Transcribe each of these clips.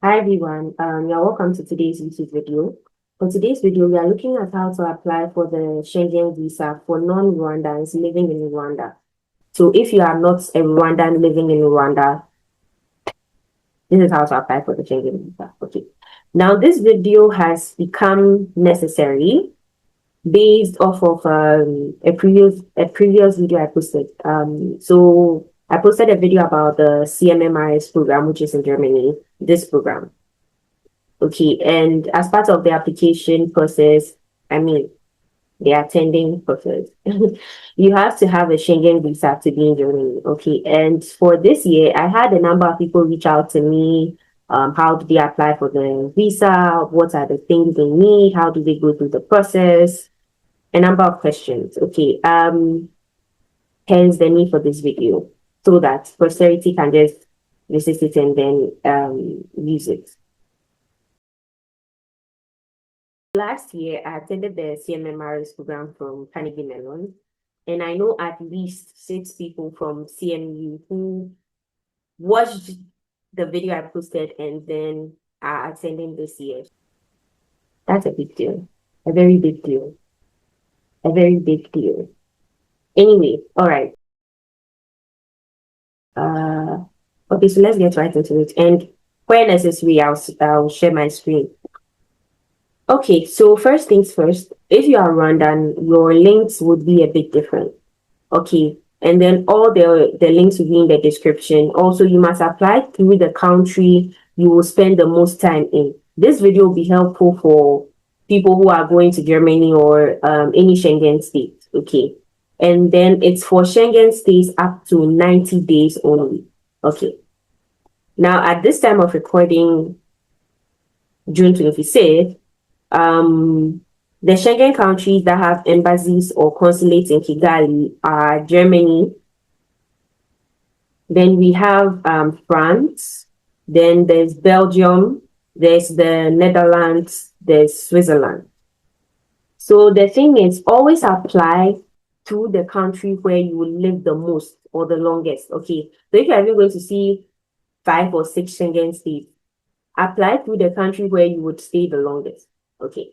Hi everyone, you're welcome to today's YouTube video. For today's video, we are looking at how to apply for the Schengen visa for non-Rwandans living in Rwanda. So if you are not a Rwandan living in Rwanda, this is how to apply for the Schengen visa. Okay. Now this video has become necessary based off of a previous video I posted. So I posted a video about the CMMRS program, which is in Germany, this program. Okay, and as part of the application process, I mean, the attending process, you have to have a Schengen visa to be in Germany. Okay, and for this year, I had a number of people reach out to me. How do they apply for the visa? What are the things they need? How do they go through the process? A number of questions. Okay, hence the need for this video so that posterity can just visit it and then use it. Last year, I attended the CMMRS program from Carnegie Mellon, and I know at least 6 people from CMU who watched the video I posted and then are attending this year. That's a big deal. A very big deal. A very big deal. Anyway, all right. Okay, so let's get right into it. And where necessary, I'll share my screen. Okay, so first things first, if you are Rwandan, your links would be a bit different. Okay, and then all the links will be in the description. Also, you must apply through the country you will spend the most time in. This video will be helpful for people who are going to Germany or any Schengen state. Okay, and then it's for Schengen states up to 90 days only. Okay, now at this time of recording, June 25th, the Schengen countries that have embassies or consulates in Kigali are Germany. Then we have France. Then there's Belgium. There's the Netherlands. There's Switzerland. So the thing is, always apply to the country where you will live the most or the longest. Okay. So if you're going to see 5 or 6 Schengen states, apply to the country where you would stay the longest. Okay.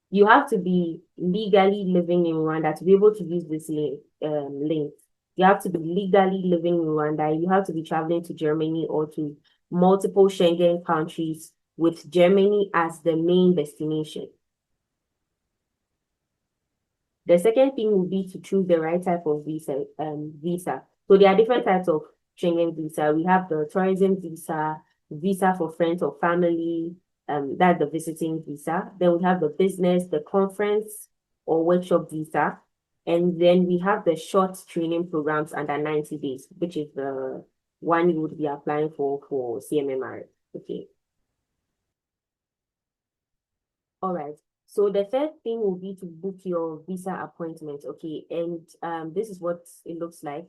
You have to be legally living in Rwanda to be able to use this link. You have to be legally living in Rwanda. You have to be traveling to Germany or to multiple Schengen countries with Germany as the main destination. The second thing would be to choose the right type of visa. So there are different types of Schengen visa. We have the tourism visa, visa for friends or family, that's the visiting visa. Then we have the business, the conference or workshop visa. And then we have the short training programs under 90 days, which is the one you would be applying for CMMR. Okay. All right. So the third thing will be to book your visa appointment. Okay. And this is what it looks like.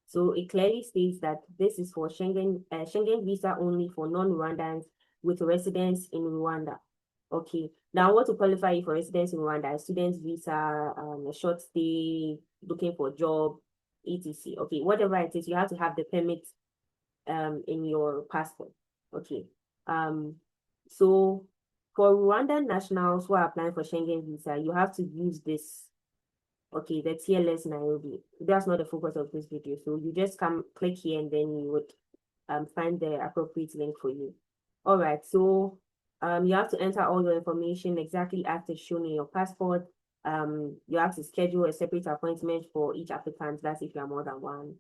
So it clearly states that this is for Schengen visa only for non-Rwandans with residence in Rwanda. Okay. Now, what to qualify you for residence in Rwanda? Student visa, a short stay, looking for a job, etc. Okay, whatever it is, you have to have the permit in your passport. Okay. So for Rwandan nationals who are applying for Schengen visa, you have to use this. Okay, the TLS Nairobi. That's not the focus of this video. So you just click here and then you would find the appropriate link for you. All right, so you have to enter all your information exactly as it's shown in your passport. You have to schedule a separate appointment for each applicant. That's if you are more than one.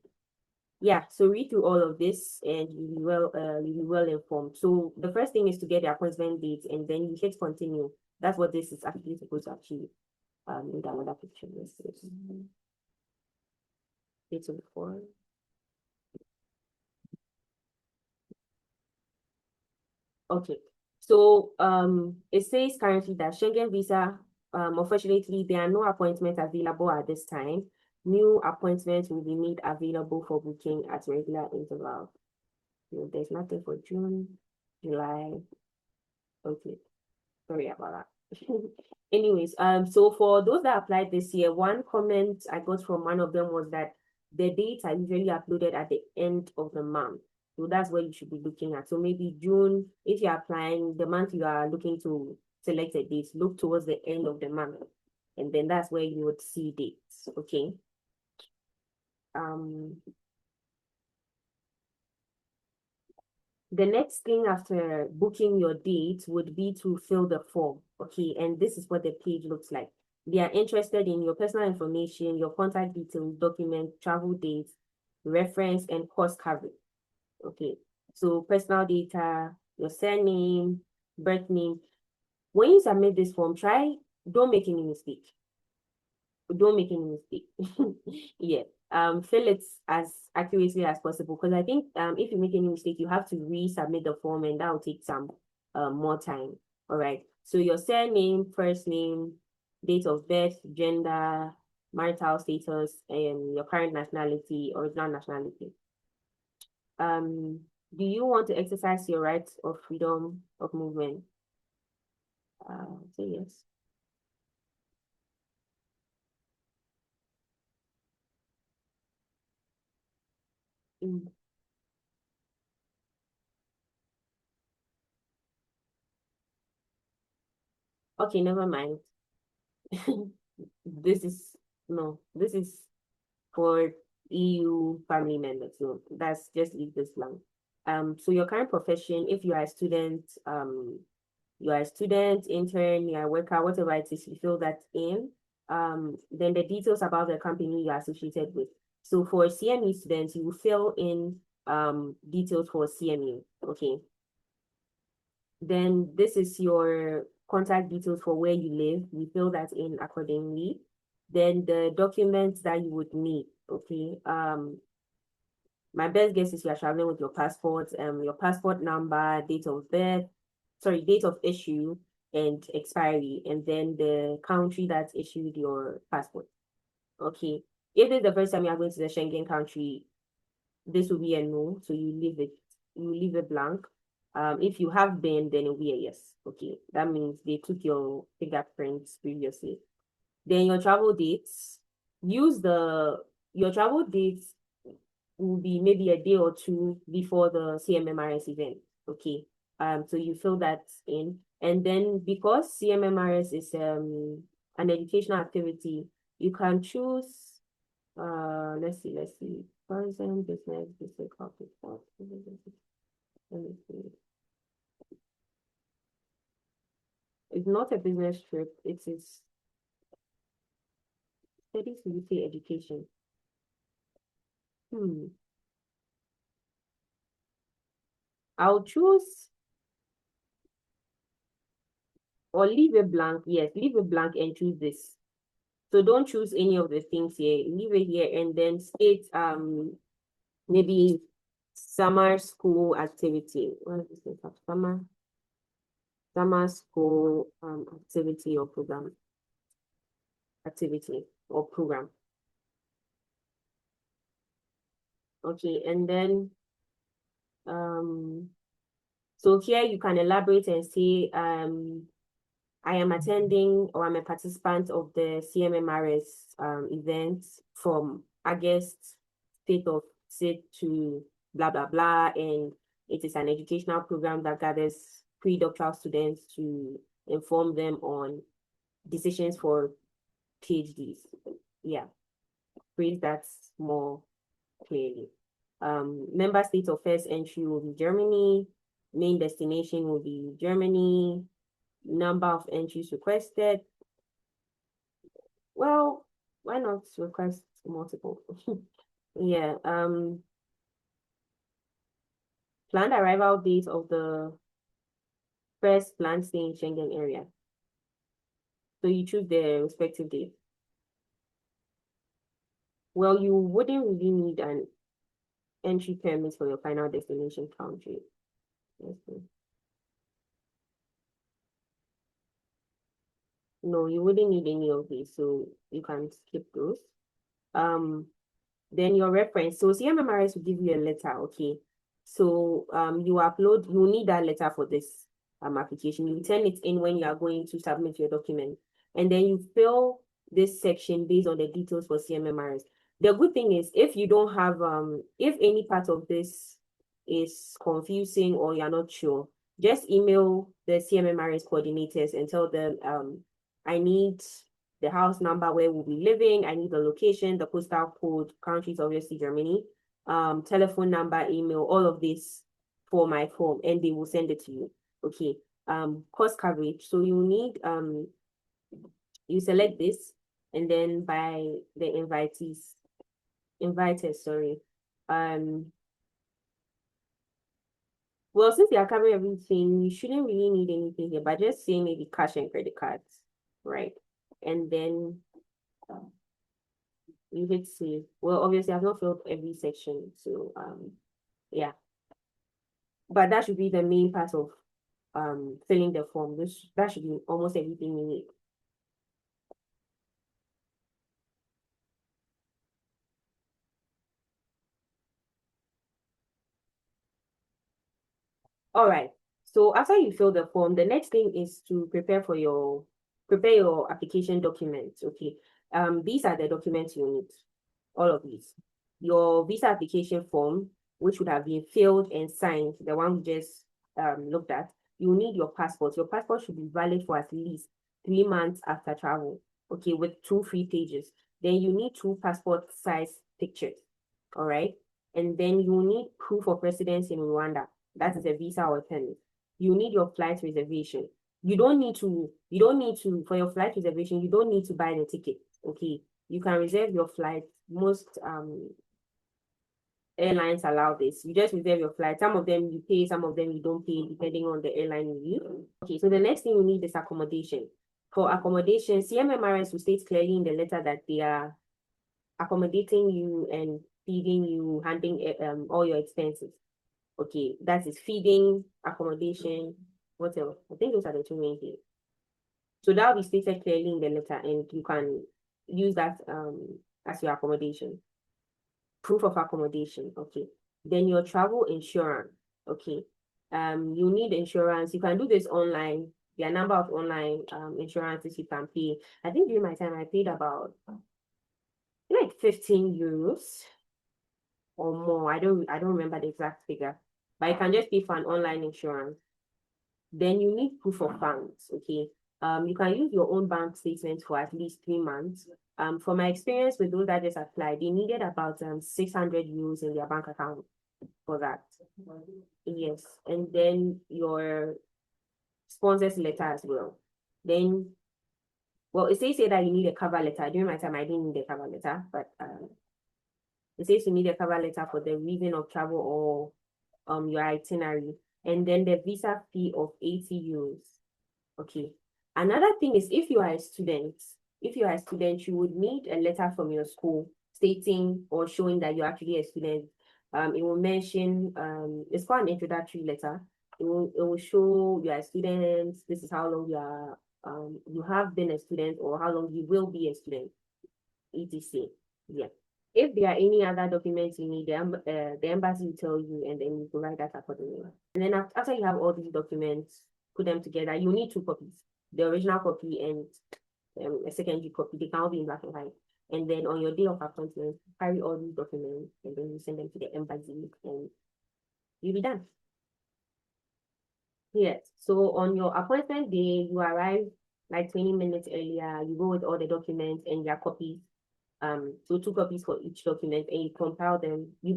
Yeah, so read through all of this and you'll be well informed. So the first thing is to get the appointment date and then you hit continue. That's what this is actually supposed to achieve. In another picture, let's see. Date before. Okay, so it says currently that Schengen visa, unfortunately, there are no appointments available at this time. New appointments will be made available for booking at regular intervals. There's nothing for June, July. Okay, sorry about that. Anyways, so for those that applied this year, one comment I got from one of them was that the dates are usually uploaded at the end of the month. So that's what you should be looking at. So maybe June, if you're applying, the month you are looking to select a date, look towards the end of the month. And then that's where you would see dates. Okay. Um, the next thing after booking your date would be to fill the form. Okay, and this is what the page looks like. They are interested in your personal information, your contact details, document, travel dates, reference, and course coverage. Okay, so personal data, your surname, birth name. When you submit this form, don't make any mistake. Don't make any mistake. Yeah. Fill it as accurately as possible, because I think if you make any mistake, you have to resubmit the form, and that will take some more time. All right. So your surname, first name, date of birth, gender, marital status, and your current nationality, original nationality. Um, do you want to exercise your right of freedom of movement? Say yes. Mm. Okay, never mind. This is no, this is for EU family members. So that's just leave this blank. So your current profession, if you are a student, intern, you are a worker, whatever it is, you fill that in. Then the details about the company you are associated with. So for CME students, you will fill in details for CME. Okay. Then this is your contact details for where you live. You fill that in accordingly. Then the documents that you would need. Okay. My best guess is you are traveling with your passport number, date of issue, and expiry, and then the country that issued your passport. Okay. If this is the first time you are going to the Schengen country, this will be a no, so you leave it blank. If you have been, then it'll be a yes. Okay, that means they took your fingerprints previously. Then your travel dates will be maybe a day or two before the CMMRS event. Okay. So you fill that in. And then because CMMRS is an educational activity, you can choose let's see. Tourism, business, basic office, let me see. It's not a business trip, it is studies in UK education. Hmm. I'll choose or leave it blank. Yes, leave it blank and choose this. So don't choose any of the things here. Leave it here and then state maybe summer school activity. What is this? Summer school activity or program. Okay, and then so here you can elaborate and say I am attending or I'm a participant of the CMMRS event from August state of state to blah blah blah, and it is an educational program that gathers pre-doctoral students to inform them on decisions for PhDs. Yeah, phrase that more clearly. Member state of first entry will be Germany. Main destination will be Germany. Number of entries requested. Well, why not request multiple? Yeah. Planned arrival date of the first planned stay in Schengen area. So you choose the respective date. Well, you wouldn't really need an entry permit for your final destination country. Yes, no, you wouldn't need any of these, so you can skip those. Um, then your reference. So CMMRS will give you a letter, okay? So you need that letter for this application. You turn it in when you are going to submit your document. And then you fill this section based on the details for CMMRS. The good thing is if you don't have if any part of this is confusing or you're not sure, just email the CMMRS coordinators and tell them, I need the house number where we'll be living, I need the location, the postal code, country is obviously Germany, telephone number, email, all of this for my form, and they will send it to you. Okay. Cost coverage. So you need you select this, and then by the invited, sorry. Well, since they are covering everything, you shouldn't really need anything here, but just say maybe cash and credit cards, right? And then you hit save. Well, obviously I've not filled every section, so yeah. But that should be the main part of filling the form. That should be almost everything you need. All right. So after you fill the form, the next thing is to prepare your application documents. Okay. These are the documents you need. All of these. Your visa application form, which would have been filled and signed, the one we just looked at. You need your passport. Your passport should be valid for at least 3 months after travel. Okay, with 2 free pages. Then you need 2 passport size pictures. All right. And then you need proof of residence in Rwanda. That is a visa or a permit. You need your flight reservation. For your flight reservation, you don't need to buy the ticket. Okay. You can reserve your flight. Most airlines allow this. You just reserve your flight. Some of them you pay, some of them you don't pay, depending on the airline you use. Okay, so the next thing you need is accommodation. For accommodation, CMMRS will state clearly in the letter that they are accommodating you and feeding you, handling all your expenses. Okay, that is feeding, accommodation, what else? I think those are the 2 main things. So that will be stated clearly in the letter, and you can use that as your accommodation. Proof of accommodation, okay. Then your travel insurance, okay. You need insurance. You can do this online. There are a number of online insurances you can pay. I think during my time I paid about like 15 euros or more. I don't remember the exact figure, but you can just pay for an online insurance. Then you need proof of funds, okay. You can use your own bank statement for at least 3 months. For my experience with those that just applied, they needed about 600 euros in their bank account for that. Yes, and then your sponsor's letter as well. Then, well, it says here that you need a cover letter. During my time, I didn't need a cover letter, but it says you need a cover letter for the reason of travel or your itinerary, and then the visa fee of 80 euros. Okay. Another thing is if you are a student, you would need a letter from your school stating or showing that you're actually a student. It will mention, it's called an introductory letter. It will show you are a student, this is how long you have been a student or how long you will be a student, etc. Yeah. If there are any other documents you need, the embassy will tell you, and then you provide that accordingly. And then after you have all these documents, put them together, you need 2 copies, the original copy and a secondary copy. They can all be in black and white. And then on your day of appointment, carry all these documents, and then you send them to the embassy, and you'll be done. Yes. So on your appointment day, you arrive like 20 minutes earlier. You go with all the documents and your copies. So 2 copies for each document, and you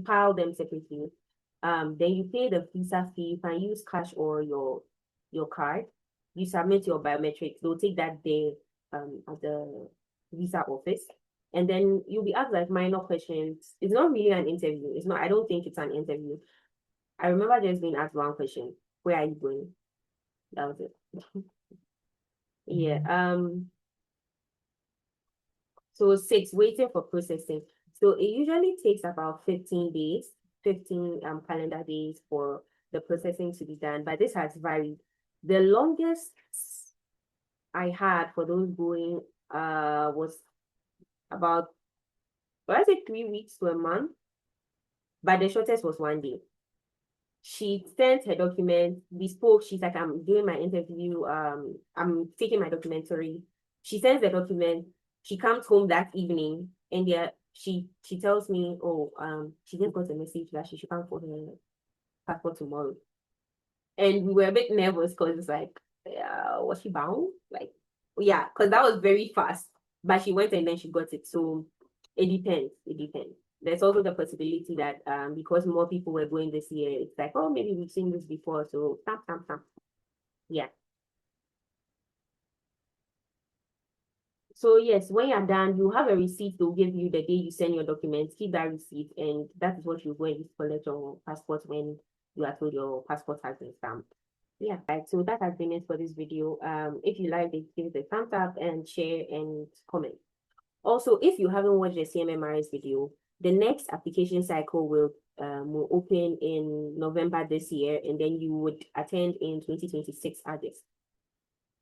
pile them separately. Then you pay the visa fee. You can use cash or your card. You submit your biometrics. They'll take that day at the visa office. And then you'll be asked like minor questions. It's not really an interview. I don't think it's an interview. I remember just being asked one question. Where are you going? That was it. Yeah. So 6, waiting for processing. So it usually takes about 15 days, 15 calendar days for the processing to be done, but this has varied. The longest I had for those going was about, well, I say 3 weeks to a month, but the shortest was 1 day. She sent her document, we spoke, she's like, I'm doing my interview, I'm taking my documentary. She sends the document, she comes home that evening, and she tells me, oh, she just got a message that she should come for passport tomorrow. And we were a bit nervous because it's like, was she bound? Like, yeah, because that was very fast. But she went and then she got it. So it depends. It depends. There's also the possibility that because more people were going this year, it's like, oh, maybe we've seen this before. So stamp, stamp, stamp. Yeah. So yes, when you're done, you have a receipt they'll give you the day you send your documents. Keep that receipt, and that is what you go and collect your passport when you are told your passport has been stamped. Yeah, right. So that has been it for this video. If you liked it, give it a thumbs up and share and comment. Also, if you haven't watched the CMMRS video, the next application cycle will open in November this year, and then you would attend in 2026 August.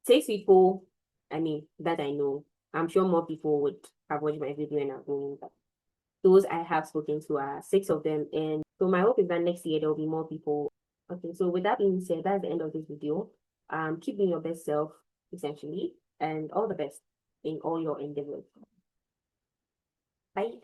6 people, I mean, that I know. I'm sure more people would have watched my video and are going, but those I have spoken to are 6 of them. And so my hope is that next year there will be more people. Okay, so with that being said, that's the end of this video. Keep being your best self, essentially, and all the best in all your endeavors. Bye.